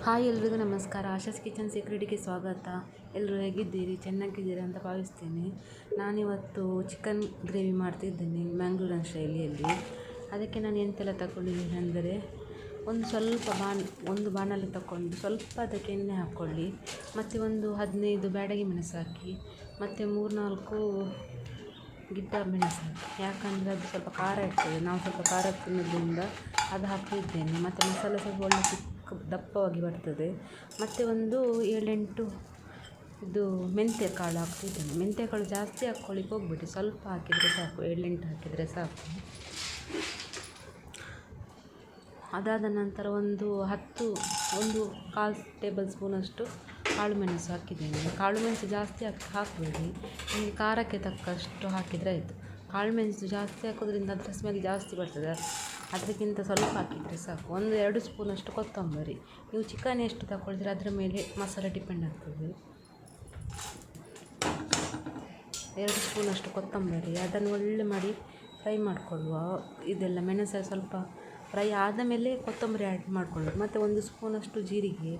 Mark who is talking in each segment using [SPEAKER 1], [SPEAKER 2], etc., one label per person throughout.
[SPEAKER 1] Hi ಎಲ್ರಿಗೂ ನಮಸ್ಕಾರ. Asha's kitchen ಸೀಕ್ರೆಟಿಗೆ ಸ್ವಾಗತ. ಎಲ್ಲರೂ ಹೇಗಿದ್ದೀರಿ? ಚೆನ್ನಾಗಿದ್ದೀರಿ ಅಂತ ಭಾವಿಸ್ತೇನೆ. ನಾನಿವತ್ತು ಚಿಕನ್ ಗ್ರೇವಿ ಮಾಡ್ತಿದ್ದೇನೆ ಮ್ಯಾಂಗ್ಳೂರಿನ ಶೈಲಿಯಲ್ಲಿ. ಅದಕ್ಕೆ ನಾನು ಎಂತೆಲ್ಲ ತಗೊಂಡಿದ್ದೀನಿ ಅಂದರೆ, ಒಂದು ಬಾಣಲೆ ತಗೊಂಡು ಸ್ವಲ್ಪ ಅದಕ್ಕೆ ಎಣ್ಣೆ ಹಾಕ್ಕೊಳ್ಳಿ, ಮತ್ತು ಒಂದು 15 ಬ್ಯಾಡಗಿ ಮೆಣಸು ಹಾಕಿ, ಮತ್ತು 3-4 ಗಿಡ್ಡ ಮೆಣಸು ಹಾಕಿ. ಯಾಕಂದರೆ ಅದು ಸ್ವಲ್ಪ ಖಾರ ಇರ್ತದೆ, ನಾವು ಸ್ವಲ್ಪ ಖಾರ ತಿನ್ನೋದ್ರಿಂದ ಅದು ಹಾಕಿದ್ದೇನೆ. ಮತ್ತು ಮಸಾಲೆ ಸ್ವಲ್ಪ ಒಳ್ಳೆ ದಪ್ಪವಾಗಿ ಬರ್ತದೆ. ಮತ್ತು ಒಂದು 7-8 ಇದು ಮೆಂತ್ಯ ಕಾಳು ಹಾಕ್ತಿದ್ದೇನೆ. ಮೆಂತ್ಯ ಕಾಳು ಜಾಸ್ತಿ ಹಾಕ್ಕೊಳ್ಳಿಕ್ಕೆ ಹೋಗ್ಬಿಟ್ಟು ಸ್ವಲ್ಪ ಹಾಕಿದರೆ ಸಾಕು, 7-8 ಹಾಕಿದರೆ ಸಾಕು. ಅದಾದ ನಂತರ ಒಂದು 1/4 ಟೇಬಲ್ ಸ್ಪೂನಷ್ಟು ಕಾಳು ಮೆಣಸು ಹಾಕಿದ್ದೇನೆ. ಕಾಳು ಮೆಣಸು ಜಾಸ್ತಿ ಹಾಕಬೇಡಿ, ನಿಮಗೆ ಖಾರಕ್ಕೆ ತಕ್ಕಷ್ಟು ಹಾಕಿದರೆ ಆಯಿತು. ಕಾಳು ಮೆಣಸು ಜಾಸ್ತಿ ಹಾಕೋದ್ರಿಂದ ಅದರ ಸ್ಮೆಲ್ ಜಾಸ್ತಿ ಬರ್ತದೆ, ಅದಕ್ಕಿಂತ ಸ್ವಲ್ಪ ಹಾಕಿದರೆ ಸಾಕು. 1-2 ಸ್ಪೂನಷ್ಟು ಕೊತ್ತಂಬರಿ. ನೀವು ಚಿಕನ್ ಎಷ್ಟು ತಗೊಳ್ತೀರ ಅದರ ಮೇಲೆ ಮಸಾಲೆ ಡಿಪೆಂಡ್ ಆಗ್ತದೆ. 2 ಸ್ಪೂನಷ್ಟು ಕೊತ್ತಂಬರಿ, ಅದನ್ನು ಒಳ್ಳೆ ಮಾಡಿ ಫ್ರೈ ಮಾಡಿಕೊಳ್ಳುವ. ಇದೆಲ್ಲ ಮೆಣಸು ಸ್ವಲ್ಪ ಫ್ರೈ ಆದ ಮೇಲೆ ಕೊತ್ತಂಬರಿ ಆ್ಯಡ್ ಮಾಡಿಕೊಳ್ಳೋದು. ಮತ್ತು 1 ಸ್ಪೂನಷ್ಟು ಜೀರಿಗೆ,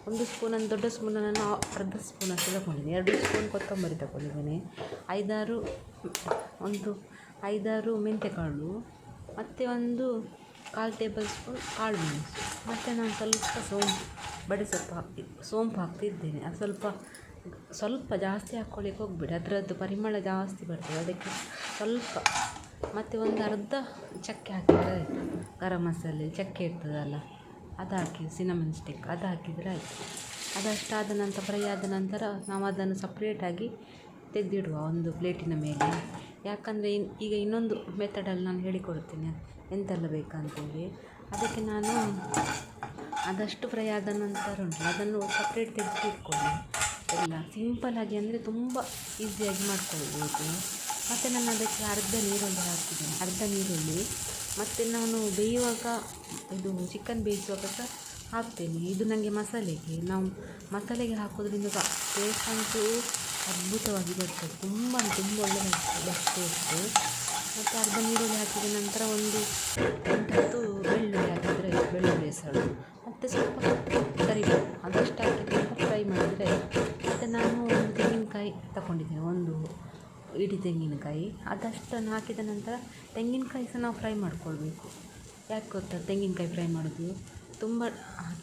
[SPEAKER 1] 1 ಸ್ಪೂನನ್ನು ದೊಡ್ಡ ಸ್ಪೂನನ್ನು ನಾನು ಅರ್ಧ ಸ್ಪೂನಷ್ಟು ತಗೊಂಡಿದ್ದೀನಿ. 2 ಸ್ಪೂನ್ ಕೊತ್ತಂಬರಿ ತಗೊಂಡಿದ್ದೇನೆ. 5-6 ಮೆಂತ್ಯಕಾಳು, ಮತ್ತು 1/4 ಟೇಬಲ್ ಸ್ಪೂನ್ ಕಾಳು ಮೆಣಸು. ಮತ್ತು ನಾನು ಸ್ವಲ್ಪ ಸೋಂಪು ಹಾಕ್ತಿದ್ದೇನೆ. ಅದು ಸ್ವಲ್ಪ ಜಾಸ್ತಿ ಹಾಕ್ಕೊಳ್ಳಿಕ್ಕೆ ಹೋಗ್ಬೇಡಿ, ಅದರದ್ದು ಪರಿಮಳ ಜಾಸ್ತಿ ಬರ್ತದೆ, ಅದಕ್ಕೆ ಸ್ವಲ್ಪ. ಮತ್ತು ಒಂದು ಅರ್ಧ ಚಕ್ಕೆ ಹಾಕಿದರೆ ಆಯಿತು. ಗರಂ ಮಸಾಲೆ ಚಕ್ಕೆ ಇರ್ತದಲ್ಲ, ಅದು ಹಾಕಿ, ಸಿನಮನ್ ಸ್ಟಿಕ್ ಅದು ಹಾಕಿದರೆ ಆಯಿತು. ಅದಷ್ಟಾದ ನಂತರ ಫ್ರೈ ಆದ ನಂತರ ನಾವು ಅದನ್ನು ಸಪ್ರೇಟಾಗಿ ತೆಗೆದಿಡುವ ಒಂದು ಪ್ಲೇಟಿನ ಮೇಲೆ. ಯಾಕಂದರೆ ಈಗ ಇನ್ನೊಂದು ಮೆಥಡಲ್ಲಿ ನಾನು ಹೇಳಿಕೊಡ್ತೀನಿ ಎಂತೆಲ್ಲ ಬೇಕಂತೇಳಿ. ಅದಕ್ಕೆ ನಾನು ಅದಷ್ಟು ಫ್ರೈ ಆದ ನಂತರ ಅದನ್ನು ಸಪ್ರೇಟ್ ತೆಗೆದು ಇಟ್ಕೊಳ್ಳಿ. ಎಲ್ಲ ಸಿಂಪಲ್ಲಾಗಿ, ಅಂದರೆ ತುಂಬ ಈಸಿಯಾಗಿ ಮಾಡ್ಕೊಳ್ಬೋದು. ಮತ್ತು ನಾನು ಅದಕ್ಕೆ ಅರ್ಧ ನೀರುಳ್ಳಿ ಹಾಕಿದ್ದೇನೆ, ಅರ್ಧ ನೀರುಳ್ಳಿ. ಮತ್ತು ನಾನು ಬೇಯುವಾಗ, ಇದು ಚಿಕನ್ ಬೇಯಿಸುವಾಗ ಸಹ ಹಾಕ್ತೇನೆ. ಇದು ನನಗೆ ನಾವು ಮಸಾಲೆಗೆ ಹಾಕೋದ್ರಿಂದ ಟೇಸ್ಟ್ ಅಂತೂ ಅದ್ಭುತವಾಗಿ ಬರ್ತದೆ, ತುಂಬ ಒಳ್ಳೆ ಟೇಸ್ಟು. ಮತ್ತು ಅರ್ಧ ನೀರುಳ್ಳಿ ಹಾಕಿದ ನಂತರ ಒಂದು 8-10 ಬೆಳ್ಳುಳ್ಳಿ ಹಾಕಿದರೆ, ಬೆಳ್ಳುಳ್ಳಿ ಹೆಸರು, ಮತ್ತು ಸ್ವಲ್ಪ ಕರಿಬೇವು, ಅದಷ್ಟು ಹಾಕಿ ಫ್ರೈ ಮಾಡಿದರೆ. ಮತ್ತು ನಾನು ಒಂದು ತೆಂಗಿನಕಾಯಿ ತಗೊಂಡಿದ್ದೇನೆ, ಒಂದು ಇಡೀ ತೆಂಗಿನಕಾಯಿ. ಅದಷ್ಟನ್ನು ಹಾಕಿದ ನಂತರ ತೆಂಗಿನಕಾಯಿ ಸಹ ನಾವು ಫ್ರೈ ಮಾಡಿಕೊಳ್ಬೇಕು. ಯಾಕೆ ಗೊತ್ತಾ ತೆಂಗಿನಕಾಯಿ ಫ್ರೈ ಮಾಡೋದು?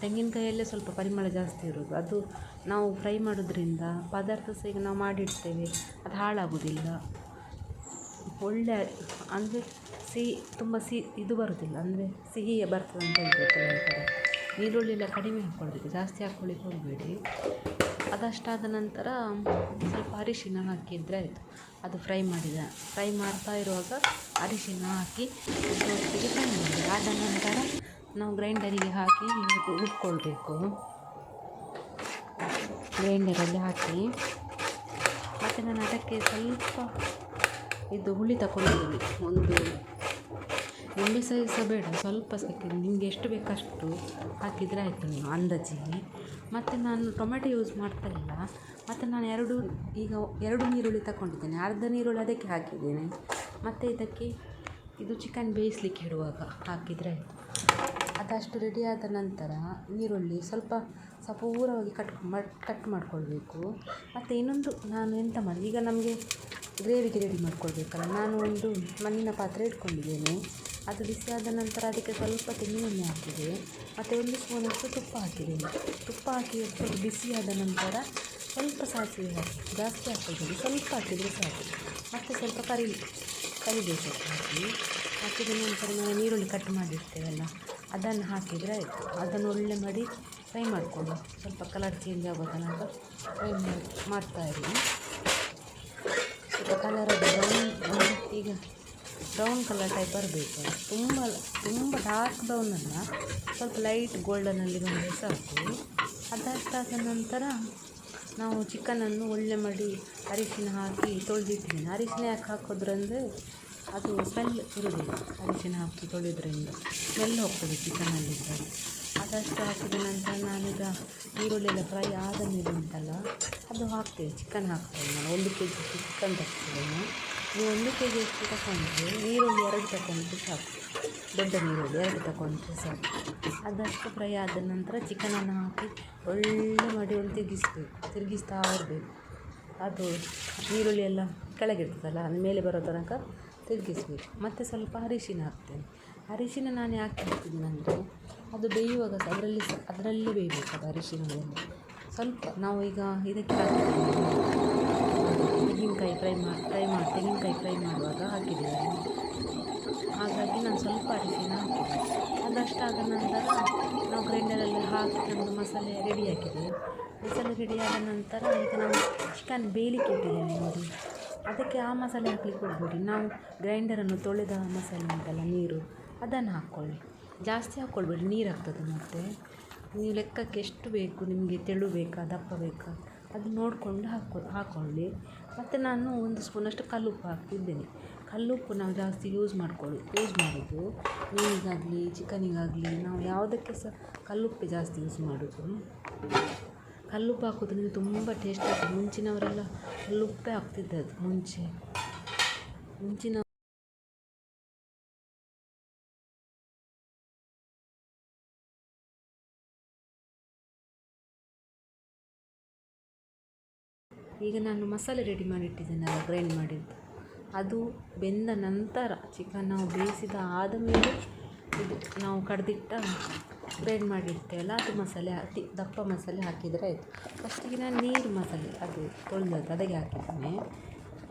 [SPEAKER 1] ತೆಂಗಿನಕಾಯಲ್ಲೇ ಸ್ವಲ್ಪ ಪರಿಮಳ ಜಾಸ್ತಿ ಇರೋದು. ಅದು ನಾವು ಫ್ರೈ ಮಾಡೋದ್ರಿಂದ ಪದಾರ್ಥ ಸಹ ಈಗ ನಾವು ಮಾಡಿಡ್ತೇವೆ, ಅದು ಹಾಳಾಗೋದಿಲ್ಲ. ಒಳ್ಳೆ, ಅಂದರೆ ತುಂಬ ಇದು ಬರೋದಿಲ್ಲ, ಅಂದರೆ ಸಿಹಿಯೇ ಬರ್ತದೆ ಅಂತ ಹೇಳ್ಬೇಕು ಕೆಲವು ಕಡೆ. ನೀರುಳ್ಳಿ ಎಲ್ಲ ಕಡಿಮೆ ಹಾಕ್ಕೊಳ್ಬೇಕು, ಜಾಸ್ತಿ ಹಾಕ್ಕೊಳ್ಳಿಕ್ಕೆ ಹೋಗಬೇಡಿ. ಅದಷ್ಟಾದ ನಂತರ ಸ್ವಲ್ಪ ಅರಿಶಿನ ಹಾಕಿದರೆ ಆಯಿತು. ಅದು ಫ್ರೈ ಮಾಡ್ತಾ ಇರುವಾಗ ಅರಿಶಿನ ಹಾಕಿ ಒಟ್ಟಿಗೆ ಫ್ರೈ ಮಾಡಿ. ಆದ ನಂತರ ನಾವು ಗ್ರೈಂಡರಿಗೆ ಹಾಕಿ ರುಬ್ಕೊಳ್ಬೇಕು, ಗ್ರೈಂಡರಲ್ಲಿ ಹಾಕಿ. ಮತ್ತು ನಾನು ಅದಕ್ಕೆ ಸ್ವಲ್ಪ ಹುಳಿ ತಗೊಂಡಿದ್ದೀನಿ. ಒಂದು ನಿಂಬೆ ಸೈಜ್ ಸಹ ಬೇಡ, ಸ್ವಲ್ಪ ಸಾಕಿದೆ, ನಿಮಗೆ ಎಷ್ಟು ಬೇಕಷ್ಟು ಹಾಕಿದರೆ ಆಯಿತು ನೀವು ಅಂದಾಜಿಗೆ. ಮತ್ತು ನಾನು ಟೊಮೆಟೊ ಯೂಸ್ ಮಾಡ್ತಾ ಇಲ್ಲ. ಮತ್ತು ನಾನು 2 ನೀರುಳ್ಳಿ ತಗೊಂಡಿದ್ದೇನೆ, ಅರ್ಧ ನೀರುಳ್ಳಿ ಅದಕ್ಕೆ ಹಾಕಿದ್ದೇನೆ. ಮತ್ತು ಇದು ಚಿಕನ್ ಬೇಯಿಸ್ಲಿಕ್ಕೆ ಇಡುವಾಗ ಹಾಕಿದರೆ ಆಯಿತು. ಅದಷ್ಟು ರೆಡಿಯಾದ ನಂತರ ನೀರುಳ್ಳಿ ಸ್ವಲ್ಪ ಪೂರವಾಗಿ ಕಟ್ ಮಾಡಿಕೊಳ್ಬೇಕು. ಮತ್ತು ಇನ್ನೊಂದು ನಾನು ಎಂತ ಮಾಡಿ, ಈಗ ನಮಗೆ ಗ್ರೇವಿಗೆ ರೆಡಿ ಮಾಡಿಕೊಳ್ಬೇಕಲ್ಲ, ನಾನು ಒಂದು ಮಣ್ಣಿನ ಪಾತ್ರೆ ಇಟ್ಕೊಂಡಿದ್ದೇನೆ. ಅದು ಬಿಸಿಯಾದ ನಂತರ ಅದಕ್ಕೆ ಸ್ವಲ್ಪ ತೆಂಗಿನೆಣ್ಣೆ ಹಾಕಿದೆ, ಮತ್ತು 1 ಸ್ಪೂನಷ್ಟು ತುಪ್ಪ ಹಾಕಿದ್ದೇನೆ. ತುಪ್ಪ ಹಾಕಿ ಸ್ವಲ್ಪ ಬಿಸಿಯಾದ ನಂತರ ಸ್ವಲ್ಪ ಸಾಸಿವೆ ಹಾಕಿ, ಜಾಸ್ತಿ ಹಾಕಿದ್ದೇನೆ, ಸ್ವಲ್ಪ ಹಾಕಿದರೆ ಸಾಕು. ಮತ್ತು ಸ್ವಲ್ಪ ಕರಿಬೇವು ಸೊಪ್ಪು ಹಾಕಿದ ನಂತರ ನಾವು ನೀರುಳ್ಳಿ ಕಟ್ ಮಾಡಿರ್ತೇವಲ್ಲ, ಅದನ್ನು ಹಾಕಿದರೆ ಆಯಿತು. ಅದನ್ನು ಒಳ್ಳೆ ಮಾಡಿ ಫ್ರೈ ಮಾಡಿಕೊಳ್ಳಿ, ಸ್ವಲ್ಪ ಕಲರ್ ಚೇಂಜ್ ಆಗೋ ತನಕ ಫ್ರೈ ಮಾಡ್ತಾಯಿರಿ. ಸ್ವಲ್ಪ ಕಲರ್ ಈಗ ಬ್ರೌನ್ ಕಲರ್ ಟೈಪ್ ಬರಬೇಕು, ತುಂಬ ಡಾರ್ಕ್ ಬ್ರೌನ್ ಅಲ್ಲ, ಸ್ವಲ್ಪ ಲೈಟ್ ಗೋಲ್ಡನಲ್ಲಿ ಬಂದರೆ ಸಾಕು. ಅದಷ್ಟಾದ ನಂತರ ನಾವು ಚಿಕನನ್ನು ಒಳ್ಳೆ ಮಾಡಿ ಅರಿಶಿನ ಹಾಕಿ ತೊಳೆದಿಟ್ಟಿದ್ದೀನಿ. ಅರಿಶಿನ ಯಾಕೆ ಹಾಕೋದ್ರಂದರೆ ಅದು ಸ್ಮೆಲ್ ಇರೋದಿಲ್ಲ, ಅರಿಶಿನ ಹಾಕಿ ತೊಳೆಯೋದ್ರಿಂದ ಸ್ಮೆಲ್ ಹೋಗ್ತದೆ ಚಿಕನಲ್ಲಿದ್ದ. ಅದಷ್ಟು ಹಾಕಿದ ನಂತರ ನಾನೀಗ ಈರುಳ್ಳಿ ಎಲ್ಲ ಫ್ರೈ ಆದ ಮೇಲೆ ಉಂಟಲ್ಲ, ಅದು ಹಾಕ್ತೇವೆ. ಚಿಕನ್ ಹಾಕ್ತೇವೆ, ನಾನು 1 kg ಚಿಕನ್ ತಗ್ತಿದ್ದೇನೆ. ನೀವು 1 ಕೆ ಜಿ ಅಷ್ಟು ತಗೊಂಡ್ರೆ ಈರುಳ್ಳಿ 2 ತಗೊಂಡ್ರೆ ಸಾಕು. ದೊಡ್ಡ ಈರುಳ್ಳಿ 2 ತಗೊಂಡ್ರೆ ಸಾಕು. ಅದಷ್ಟು ಫ್ರೈ ಆದ ನಂತರ ಚಿಕನನ್ನು ಹಾಕಿ ಒಳ್ಳೆ ಮಾಡಿ ಒಂದು ತಿರುಗಿಸ್ತಾ ಇರಬೇಕು. ಅದು ಈರುಳ್ಳಿ ಎಲ್ಲ ಕೆಳಗಿರ್ತದಲ್ಲ ಅದು ಮೇಲೆ ಬರೋ ತನಕ ತಿರುಗಿಸ್ಬೇಕು. ಮತ್ತು ಸ್ವಲ್ಪ ಅರಿಶಿನ ಹಾಕ್ತೇನೆ. ಅರಿಶಿನ ನಾನು ಯಾಕೆ ಹಾಕ್ತಿದ್ದೀನಿ ಅಂದರೆ ಅದು ಬೇಯುವಾಗ ಸಹ ಅದರಲ್ಲೇ ಬೇಯಬೇಕು ಅದು ಅರಿಶಿಣದಲ್ಲಿ. ಸ್ವಲ್ಪ ನಾವು ಈಗ ಇದಕ್ಕೆ ತೆಂಗಿನಕಾಯಿ ಫ್ರೈ ಮಾಡುವಾಗ ಹಾಕಿದ್ದೇವೆ. ಹಾಗಾಗಿ ನಾನು ಸ್ವಲ್ಪ ಅರಿಶಿನ ಹಾಕಿದ್ದೆ. ಅದಷ್ಟಾದ ನಂತರ ನಾವು ಗ್ರೈಂಡರಲ್ಲಿ ಹಾಕಿ ನಮ್ಮದು ಮಸಾಲೆ ರೆಡಿ ಹಾಕಿದೆ. ಮಸಾಲೆ ರೆಡಿಯಾದ ನಂತರ ಈಗ ನಾವು ಚಿಕನ್ ಬೇಯಲಿಕ್ಕೆ ಇಟ್ಟಿದ್ದೇವೆ ನೋಡಿ, ಅದಕ್ಕೆ ಆ ಮಸಾಲೆ ಹಾಕ್ಲಿಕ್ಕೆ ಹೋಗಬೇಡಿ. ನಾವು ಗ್ರೈಂಡರನ್ನು ತೊಳೆದ ಮಸಾಲೆ ಉಂಟಲ್ಲ, ನೀರು, ಅದನ್ನು ಹಾಕ್ಕೊಳ್ಳಿ. ಜಾಸ್ತಿ ಹಾಕ್ಕೊಳ್ಬೇಡಿ, ನೀರು ಆಗ್ತದೆ. ಮತ್ತು ನೀವು ಲೆಕ್ಕಕ್ಕೆ ಎಷ್ಟು ಬೇಕು ನಿಮಗೆ, ತೆಳು ಬೇಕಾ ದಪ್ಪ ಬೇಕಾ ಅದು ನೋಡಿಕೊಂಡು ಹಾಕ್ಕೊಳ್ಳಿ. ಮತ್ತು ನಾನು 1 ಸ್ಪೂನಷ್ಟು ಕಲ್ಲುಪ್ಪು ಹಾಕ್ತಿದ್ದೇನೆ. ಕಲ್ಲುಪ್ಪು ನಾವು ಜಾಸ್ತಿ ಯೂಸ್ ಮಾಡೋದು ಮೀನಿಗಾಗಲಿ ಚಿಕನಿಗಾಗಲಿ ನಾವು ಯಾವುದಕ್ಕೆ ಸಹ ಕಲ್ಲುಪ್ಪೆ ಜಾಸ್ತಿ ಯೂಸ್ ಮಾಡೋದು. ಕಲ್ಲುಪ್ಪು ಹಾಕೋದ್ರಿಂದ ತುಂಬ ಟೇಸ್ಟ್ ಆಗ್ತದೆ. ಮುಂಚಿನವರೆಲ್ಲ ಕಲ್ಲುಪ್ಪೇ ಹಾಕ್ತಿದ್ದದ್ದು ಮುಂಚಿನ ಈಗ ನಾನು ಮಸಾಲೆ ರೆಡಿ ಮಾಡಿಟ್ಟಿದ್ದೇನಲ್ಲ ಗ್ರೈಂಡ್ ಮಾಡಿದ್ದು, ಅದು ಬೆಂದ ನಂತರ ಚಿಕನ್ ನಾವು ಬೇಯಿಸಿದ ಆದ ಮೇಲೆ ಇದು ನಾವು ಕಡ್ದಿಟ್ಟ ಗ್ರೈಂಡ್ ಮಾಡಿರ್ತೇವಲ್ಲ ಅದು ಮಸಾಲೆ ದಪ್ಪ ಮಸಾಲೆ ಹಾಕಿದರೆ ಆಯಿತು. ಫಸ್ಟಿಗೆ ನಾನು ನೀರು ಮಸಾಲೆ ಅದು ತೊಳೆದದ್ದು ಅದಕ್ಕೆ ಹಾಕಿದ್ದೇನೆ.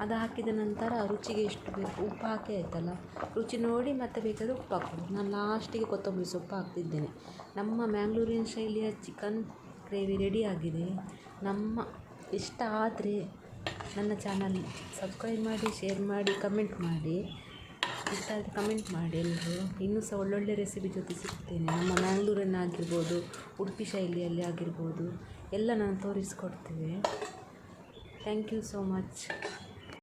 [SPEAKER 1] ಅದು ಹಾಕಿದ ನಂತರ ರುಚಿಗೆ ಎಷ್ಟು ಬೇಕು ಉಪ್ಪು ಹಾಕಿ ಆಯಿತಲ್ಲ, ರುಚಿ ನೋಡಿ ಮತ್ತೆ ಬೇಕಾದರೆ ಉಪ್ಪು ಹಾಕ್ಬೋದು. ನಾನು ಲಾಸ್ಟಿಗೆ ಕೊತ್ತಂಬರಿ ಸೊಪ್ಪು ಹಾಕ್ತಿದ್ದೇನೆ. ನಮ್ಮ ಮ್ಯಾಂಗ್ಳೂರಿನ ಶೈಲಿಯ ಚಿಕನ್ ಗ್ರೇವಿ ರೆಡಿ ಆಗಿದೆ. ಇಷ್ಟ ಆದರೆ ನನ್ನ ಚಾನಲ್ ಸಬ್ಸ್ಕ್ರೈಬ್ ಮಾಡಿ, ಶೇರ್ ಮಾಡಿ, ಕಮೆಂಟ್ ಮಾಡಿ. ಇಷ್ಟ ಆದರೆ ಕಮೆಂಟ್ ಮಾಡಿ ಎಲ್ಲರೂ. ಇನ್ನೂ ಸಹ ಒಳ್ಳೊಳ್ಳೆ ರೆಸಿಪಿ ಜೊತೆ ಸಿಗ್ತೇನೆ. ನಮ್ಮ ಮ್ಯಾಂಗ್ಳೂರನ್ನಾಗಿರ್ಬೋದು, ಉಡುಪಿ ಶೈಲಿಯಲ್ಲಿ ಆಗಿರ್ಬೋದು ಎಲ್ಲ ನಾನು ತೋರಿಸ್ಕೊಡ್ತೇವೆ. Thank you so much.